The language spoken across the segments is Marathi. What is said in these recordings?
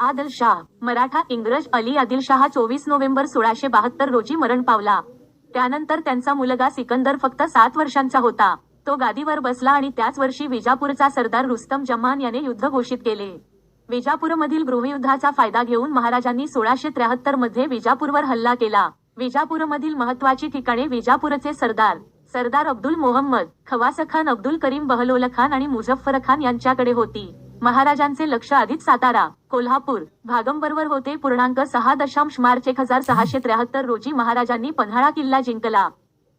आदिलशाह मराठा इंग्रज अली आदिलशाह 24 नोव्हेंबर 1672 रोजी मरण पावला. त्यानंतर त्यांचा मुलगा सिकंदर फक्त 7 वर्षांचा होता. तो गादीवर बसला आणि त्याच वर्षी विजापूरचा सरदार रुस्तम जमान याने युद्ध घोषित केले. विजापूरमधील गृहयुद्धाचा फायदा घेऊन महाराजांनी 1673 मध्ये विजापूरवर हल्ला केला. विजापूरमधील महत्त्वाची ठिकाणे विजापूरचे सरदार अब्दुल मोहम्मद, खवासखान अब्दुल करीम बहलोल खान आणि मुझफ्फर खान यांच्याकडे होती. महाराजांचे लक्ष आधीच सातारा, कोल्हापूर, भागंबरवर होते. 6 मार्च 1673 रोजी महाराजांनी पन्हाळा किल्ला जिंकला.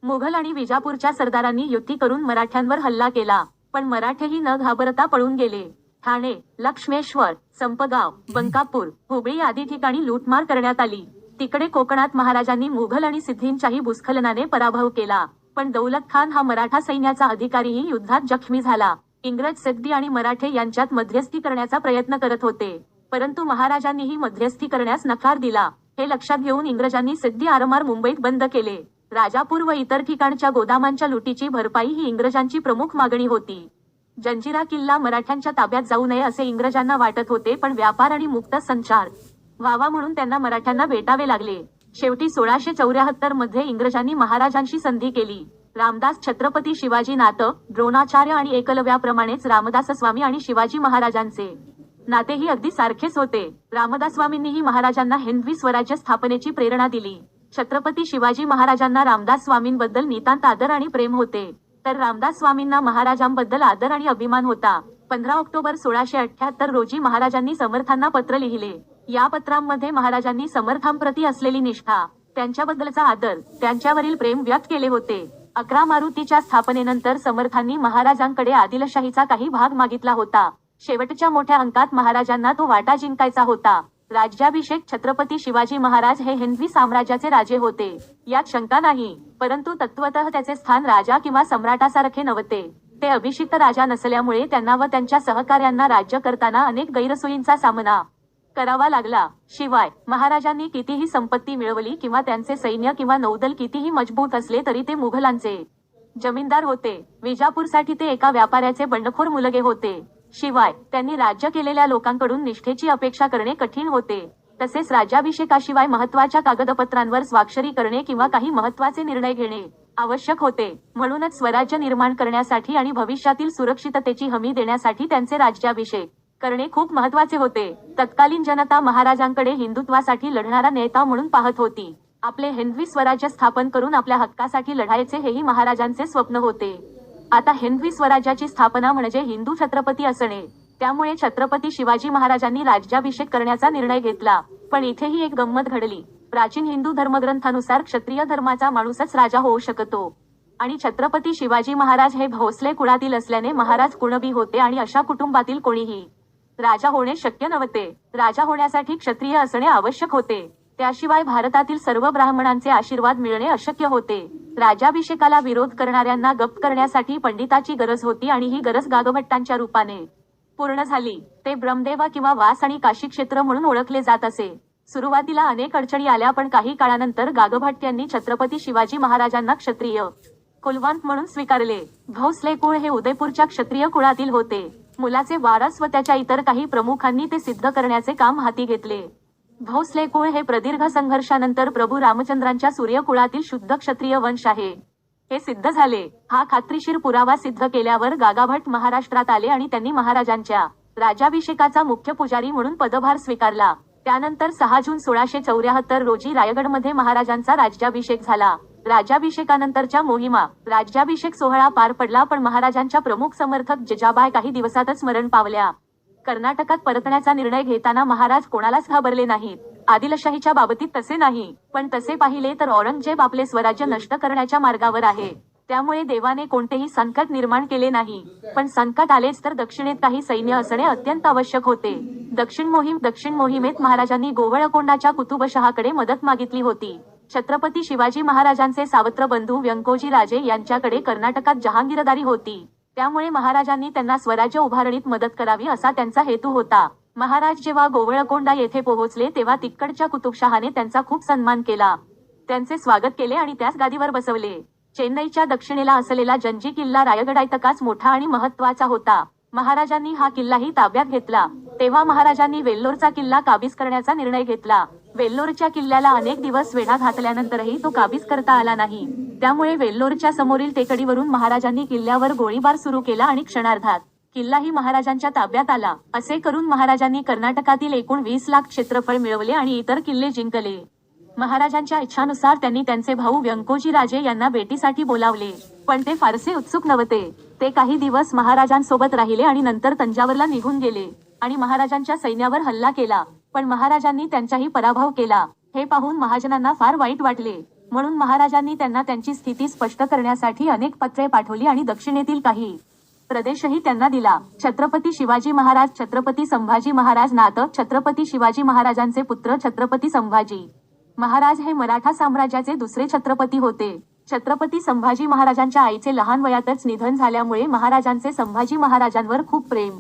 मुघल आणि विजापूरच्या सरदारांनी युती करून मराठ्यांवर हल्ला केला, पण मराठेही न घाबरता पळून गेले. ठाणे, लक्ष्मेश्वर, संपगाव, बंकापूर, हुबळी आदी ठिकाणी लूटमार करण्यात आली. तिकडे कोकणात महाराजांनी मुघल आणि सिद्धींच्याही भूस्खलनाने पराभव केला, पण दौलत खान हा मराठा सैन्याचा अधिकारीही युद्धात जखमी झाला. इंग्रज सिद्धी आणि मराठे यांच्यात मध्यस्थी करण्याचा प्रयत्न करत होते, परंतु महाराजांनीही मध्यस्थी करण्यास नकार दिला. हे लक्षात घेऊन इंग्रजांनी सिद्धी आरमार मुंबईत बंद केले. राजापूर व इतर ठिकाणच्या गोदामांच्या लुटीची भरपाई ही इंग्रजांची प्रमुख मागणी होती. जंजिरा किल्ला मराठ्यांच्या ताब्यात जाऊ नये असे इंग्रजांना वाटत होते, पण व्यापार आणि मुक्त संचार व्हावा म्हणून त्यांना मराठ्यांना भेटावे लागले. शेवटी 1674 मध्ये इंग्रजांनी महाराजांशी संधी केली. रामदास छत्रपती शिवाजी नातं द्रोणाचार्य आणि एकलव्याप्रमाणेच रामदास स्वामी आणि शिवाजी महाराजांचे नातेही अगदी सारखेच होते. रामदास स्वामींनीही महाराजांना हिंदवी स्वराज्य स्थापनेची प्रेरणा दिली. छत्रपती शिवाजी महाराजांना रामदास स्वामींबद्दल नितांत आदर आणि प्रेम होते, तर रामदास स्वामींना महाराजांबद्दल आदर आणि अभिमान होता. 15 ऑक्टोबर 1678 रोजी महाराजांनी समर्थांना पत्र लिहिले. या पत्रांमध्ये महाराजांनी समर्थांप्रती असलेली निष्ठा, त्यांच्याबद्दलचा आदर, त्यांच्यावरील प्रेम व्यक्त केले होते. 11 मारुतीच्या स्थापनेनंतर समर्थांनी महाराजांकडे आदिलशाहीचा काही भाग मागितला होता. शेवटच्या मोठ्या अंकात महाराजांना तो वाटा जिंकायचा होता. राज्याभिषेक छत्रपती शिवाजी महाराज हे हिंदवी साम्राज्याचे राजे होते, यात शंका नाही, परंतु तत्वतः त्याचे स्थान राजा किंवा सम्राटासारखे नव्हते. ते अभिषिक्त राजा नसल्यामुळे त्यांना व त्यांच्या सहकार्यांना राज्य करताना अनेक गैरसोयींचा सामना करावा लागला. शिवाय महाराजांनी कितीही संपत्ती मिळवली किंवा त्यांचे सैन्य किंवा नौदल कितीही मजबूत असले तरी ते मुघलांचे जमीनदार होते. विजापूरसाठी ते एका व्यापाऱ्याचे बंडखोर मुलगे होते. शिवाय त्यांनी राज्य केलेल्या लोकांकडून निष्ठेची अपेक्षा करणे कठीण होते. तसेच राज्याभिषेकाशिवाय महत्त्वाच्या कागदपत्रांवर स्वाक्षरी करणे किंवा काही महत्त्वाचे निर्णय घेणे आवश्यक होते. म्हणूनच स्वराज्य निर्माण करण्यासाठी आणि भविष्यातील सुरक्षिततेची हमी देण्यासाठी त्यांचे राज्याभिषेक करणे खूप महत्त्वाचे होते. तत्कालीन जनता महाराजांकडे हिंदुत्वासाठी लढणारा नेता म्हणून पाहत होती. आपले हिंदवी स्वराज्य स्थापन करून आपल्या हक्कासाठी लढायचे हेही महाराजांचे स्वप्न होते. आता हिंदवी स्वराज्याची स्थापना म्हणजे हिंदू छत्रपती असणे. त्यामुळे छत्रपती शिवाजी महाराजांनी राज्याभिषेक करण्याचा निर्णय घेतला. पण इथेही एक गंमत घडली. प्राचीन हिंदू धर्मग्रंथानुसार क्षत्रिय धर्माचा माणूसच राजा होऊ शकतो आणि छत्रपती शिवाजी महाराज हे भोसले कुळातील असल्याने महाराज कुणबी होते आणि अशा कुटुंबातील कोणीही राजा होणे शक्य नव्हते. राजा होण्यासाठी क्षत्रिय असणे आवश्यक होते. त्याशिवाय भारतातील सर्व ब्राह्मणांचे आशीर्वाद मिळणे अशक्य होते. राज्याभिषेकाला विरोध करणाऱ्यांना गप्प करण्यासाठी पंडिताची गरज होती आणि ही गरज गागभट्टांच्या रूपाने पूर्ण झाली. ते ब्रह्मदेवा किंवा वास आणि काशी क्षेत्र म्हणून ओळखले जात असे. सुरुवातीला अनेक अडचणी आल्या, पण काही काळानंतर गागभट्ट यांनी छत्रपती शिवाजी महाराजांना क्षत्रिय कुलवंत म्हणून स्वीकारले. भोसले कुळ हे उदयपूरच्या क्षत्रिय कुळातील होते. मुलाचे वारस व त्याच्या इतर काही प्रमुखांनी ते सिद्ध करण्याचे काम हाती घेतले. भोसले कुळ हे प्रदीर्घ संघर्षानंतर प्रभू रामचंद्रांच्या सूर्यकुळातील शुद्ध क्षत्रिय वंश आहे हे सिद्ध झाले. हा खात्रीशीर पुरावा सिद्ध केल्यावर गागाभट्ट महाराष्ट्रात आले आणि त्यांनी महाराजांच्या राज्याभिषेकाचा मुख्य पुजारी म्हणून पदभार स्वीकारला. त्यानंतर 6 जून 1674 रोजी रायगडमध्ये महाराजांचा राज्याभिषेक झाला. राज्याभिषेकानंतरच्या मोहिमा राज्याभिषेक सोहळा पार पडला, पण महाराजांच्या प्रमुख समर्थक जिजाबाई काही दिवसातच मरण पावल्या. कर्नाटकात परतण्याचा निर्णय घेताना महाराज कोणालाच घाबरले नाहीत. आदिलशाहीच्या बाबतीत तसे नाही, पण तसे पाहिले तर औरंगजेब आपले स्वराज्य नष्ट करण्याच्या मार्गावर आहे. त्यामुळे देवाने कोणतेही संकट निर्माण केले नाही. पण संकट आलेच तर दक्षिणेत काही सैन्य असणे अत्यंत आवश्यक होते. दक्षिण मोहिमेत महाराजांनी गोवळकोंडाच्या कुतुबशहाकडे मदत मागितली होती. छत्रपती शिवाजी महाराजांचे सावत्र बंधू व्यंकोजी राजे यांच्याकडे कर्नाटकात जहांगीरदारी होती. त्यामुळे महाराजांनी त्यांना स्वराज्य उभारणीत मदत करावी असा त्यांचा हेतू होता. महाराज जेव्हा गोवळकोंडा येथे पोहोचले तेव्हा तिकडच्या कुतुबशहाने त्यांचा खूप सन्मान केला. त्यांचे स्वागत केले आणि त्याच गादीवर बसवले. चेन्नईच्या दक्षिणेला असलेला जंजी किल्ला रायगडाइतकाच मोठा आणि महत्त्वाचा होता. महाराजांनी हा किल्लाही ताब्यात घेतला. तेव्हा महाराजांनी वेल्लोरचा किल्ला काबीज करण्याचा निर्णय घेतला. वेल्लोरच्या किल्ल्याला अनेक दिवस वेढा घातल्यानंतरही तो काबीज करता आला नाही. त्यामुळे वेल्लोरच्या समोरील टेकडीवरून महाराजांनी किल्ल्यावर गोळीबार सुरू केला आणि क्षणार्धात किल्लाही महाराजांच्या ताब्यात आला. असे करून महाराजांनी कर्नाटकातील एकूण 20 लाख क्षेत्रफळ मिळवले आणि इतर किल्ले जिंकले. महाराजांच्या इच्छानुसार त्यांनी त्यांचे भाऊ व्यंकोजी राजे यांना भेटीसाठी बोलावले, पण ते फारसे उत्सुक नव्हते. ते काही दिवस महाराजांसोबत राहिले आणि नंतर तंजावरला निघून गेले आणि महाराजांच्या सैन्यावर हल्ला केला, पण महाराजांनी त्यांचाही पराभव केला. हे पाहून महाजनांना फार वाईट वाटले. म्हणून महाराजांनी त्यांना त्यांची स्थिती स्पष्ट करण्यासाठी अनेक पत्रे पाठवली आणि दक्षिणेतील काही प्रदेशही त्यांना दिला. छत्रपती शिवाजी महाराज, छत्रपती संभाजी महाराज नातं. छत्रपती शिवाजी महाराजांचे पुत्र छत्रपती संभाजी महाराज हे मराठा साम्राज्याचे दुसरे छत्रपती होते. छत्रपती संभाजी महाराजांच्या आईचे लहान वयातच निधन झाल्यामुळे महाराजांचे संभाजी महाराजांवर खूप प्रेम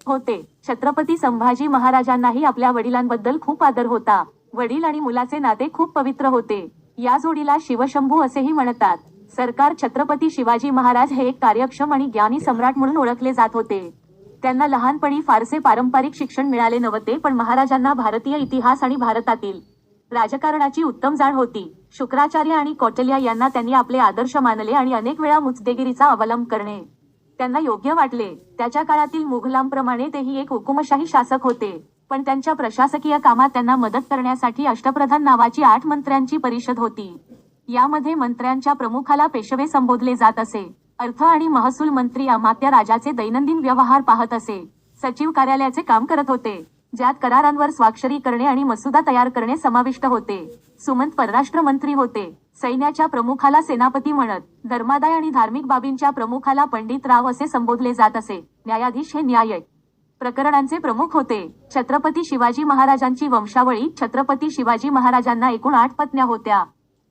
होते. छत्रपती संभाजी महाराजांनाही आपल्या वडिलांबद्दल खूप आदर होता. वडील आणि मुलाचे नाते खूप पवित्र होते. या जोडीला शिवशंभू असेही म्हणतात. सरकार छत्रपती शिवाजी महाराज हे एक कार्यक्षम आणि ज्ञानी सम्राट म्हणून ओळखले जात होते. त्यांना लहानपणी फारसे पारंपरिक शिक्षण मिळाले नव्हते, पण महाराजांना भारतीय इतिहास आणि भारतातील राजकारणाची उत्तम जाण होती. शुक्राचार्य आणि कौटिल्य यांना त्यांनी आपले आदर्श मानले आणि अनेक वेळा मुत्सद्देगिरीचा अवलंब करणे त्यांना योग्य वाटले. त्याच्या काळातील मुघलांप्रमाणे तेही एक हुकुमशाही शासक होते, पण त्यांच्या प्रशासकीय कामात त्यांना मदत करण्यासाठी अष्टप्रधान नावाची 8 मंत्र्यांची परिषद होती. यामध्ये मंत्र्यांच्या प्रमुखाला पेशवे संबोधले जात असे. अर्थ आणि महसूल मंत्री अमात्य राजाचे दैनंदिन व्यवहार पाहत असे. सचिव कार्यालयाचे काम करत होते, ज्यात करारांवर स्वाक्षरी करणे आणि मसुदा तयार करणे समाविष्ट होते. सुमंत परराष्ट्र मंत्री होते. सैन्याच्या प्रमुखाला सेनापती म्हणत. धर्मादाय आणि धार्मिक बाबींच्या प्रमुखाला पंडितराव असे संबोधले जात असे. न्यायाधीश हे न्याय प्रकरणांचे प्रमुख होते. छत्रपती शिवाजी महाराजांची वंशावळी. छत्रपती शिवाजी महाराजांना एकूण 8 पत्न्या होत्या.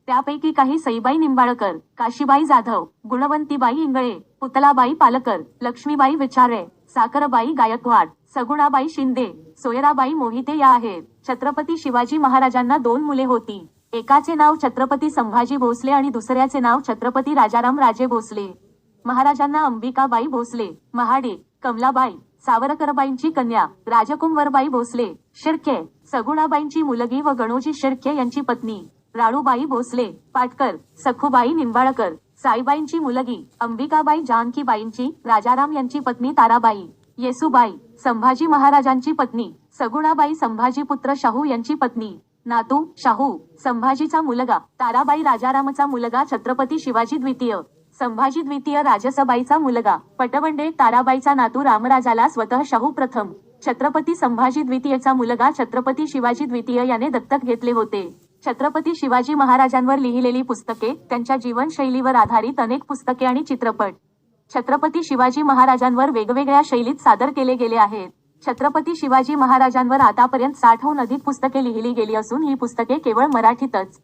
त्यापैकी काही सईबाई निंबाळकर, काशीबाई जाधव, गुणवंतीबाई इंगळे, पुतलाबाई पालकर, लक्ष्मीबाई विचारे, साखरबाई गायकवाड, सगुणाबाई शिंदे, सोयराबाई मोहिते या आहेत. छत्रपती शिवाजी महाराजांना 2 मुले होती. एकाचे नाव छत्रपती संभाजी भोसले आणि दुसऱ्याचे नाव छत्रपती राजाराम राजे भोसले. महाराजांना अंबिकाबाई भोसले, महाडे, कमलाबाई, सावरकरबाईंची कन्या राजकुंवरबाई भोसले, शिर्के, सगुणाबाईंची मुलगी व गणोजी शिर्के यांची पत्नी राळूबाई भोसले, पाटकर, सखुबाई निंबाळकर, साईबाईंची मुलगी अंबिकाबाई जानकीबाईंची, राजाराम यांची पत्नी ताराबाई, येसुबाई, संभाजी महाराजांची पत्नी, सगुणाबाई संभाजीपुत्र शाहू यांची पत्नी, नातू शाहू, संभाजीचा मुलगा, ताराबाई राजारामचा मुलगा छत्रपती शिवाजी द्वितीय, संभाजी द्वितीय राजसबाईचा मुलगा, पटवंडे ताराबाईचा नातू रामराजाला स्वतः शाहू प्रथम, छत्रपती संभाजी द्वितीयचा मुलगा छत्रपती शिवाजी द्वितीय याने दत्तक घेतले होते. छत्रपती शिवाजी महाराजांवर लिहिलेली पुस्तके, त्यांच्या जीवनशैलीवर आधारित अनेक पुस्तके आणि चित्रपट छत्रपती शिवाजी महाराजांवर वेगवेगळ्या शैलीत सादर केले गेले आहेत. छत्रपती शिवाजी महाराजांवर आतापर्यंत 60हून अधिक पुस्तके लिहिली गेली असून ही पुस्तके केवळ मराठीतच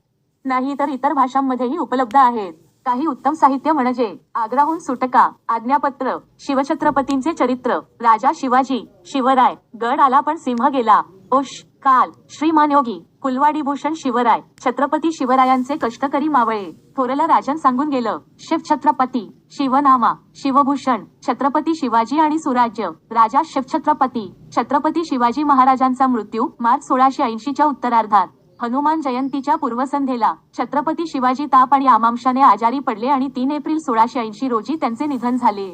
नाही तर इतर भाषांमध्येही उपलब्ध आहेत. काही उत्तम साहित्य म्हणजे आग्राहून सुटका, आज्ञापत्र, शिवछत्रपतींचे चरित्र, राजा शिवाजी, शिवराय, गड आला पण सिंह गेला, ओश, काल, श्रीमान योगी, कुलवाडी भूषण शिवराय, छत्रपती शिवरायांचे कष्टकरी मावळे, थोरलं राजन सांगून गेलं, शिवछत्रपती, शिवनामा, शिवभूषण, छत्रपती शिवाजी आणि सुराज्य, राजा शिवछत्रपती, छत्रपती शिवाजी महाराजांचा मृत्यू मार्च 1680च्या उत्तरार्धात, हनुमान जयंतीच्या पूर्वसंध्येला, छत्रपती शिवाजी ताप आणि आमांशाने आजारी पडले आणि 3 एप्रिल 1680 रोजी त्यांचे निधन झाले.